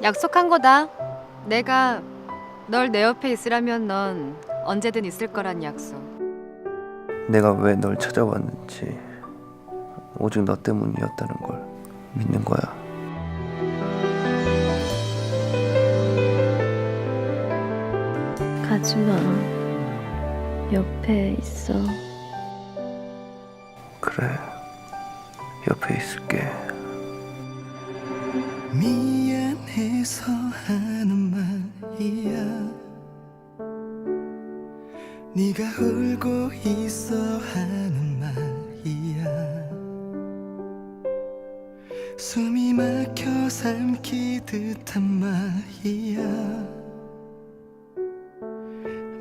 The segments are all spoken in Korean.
약속한 거다. 내가 널 내 옆에 있으라면 넌 언제든 있을 거란 약속. 내가 왜 널 찾아왔는지 오직 너 때문이었다는 걸 믿는 거야. 가지마. 옆에 있어. 그래, 옆에 있을게. 미안해서 하는 말이야. 네가 울고 있어 하는 말이야. 숨이 막혀 삼키듯한 말이야.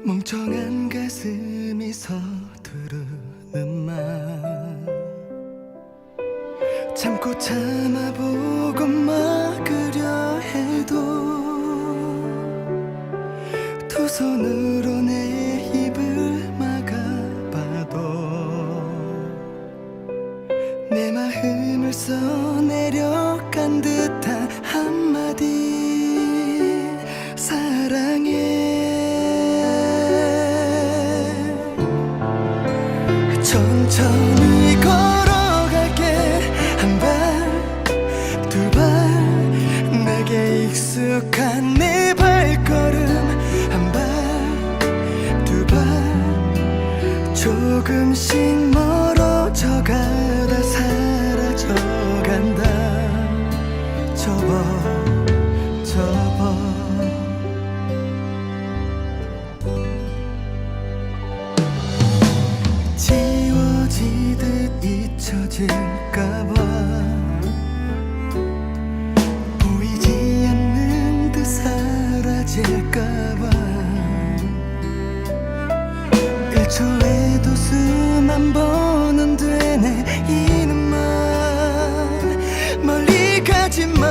멍청한 가슴이 서두르는 말. 참고 참아보고 막으려 해도 두 손으로 내 입을 막아봐도 내 마음을 써내려간 듯한 한마디 사랑해. 천천히 걸어갈게. 한 발 두 발 내게 익숙한 내 발걸음. 한 발 두 발 조금씩 멀어져가다 사라져간다. 접어 지워지듯 잊혀질까봐 보이지 않는 듯 사라질까봐 1초에도 수만 번은 되뇌 이는 말 멀리 가지마.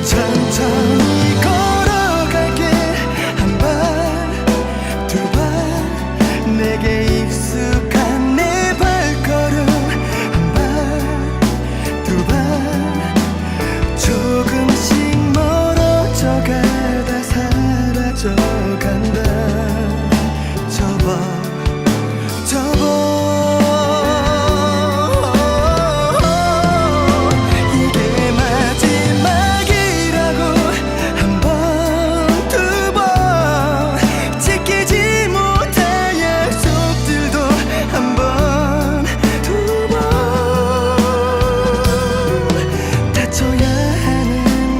천천히 걸어갈게. 한 발 두 발 내게 익숙한 내 발걸음. 한 발 두 발 조금씩 멀어져가다 사라져간다. 접어 이게 마지막이라고. 한 번 두 번 지키지 못할 약속들도 한 번 두 번 다쳐야 하는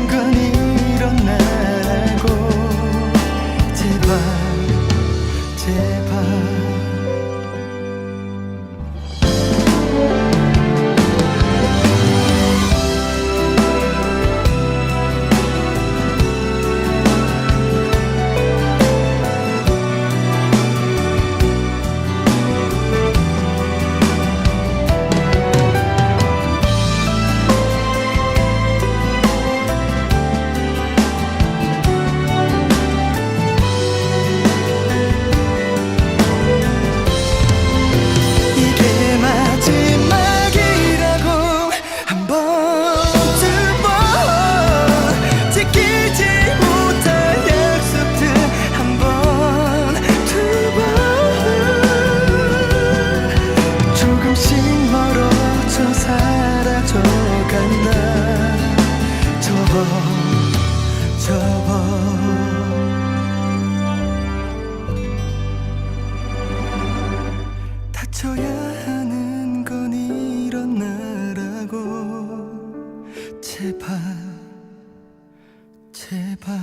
건 일어나고. 제발 제발 이게 마지막이라고. 한 번 두 번 지키지 못할 약속들. 한 번 두 번 조금씩 멀어져 사라져간다. 접어 다쳐야 하는 건 일어나라고. 제발 제발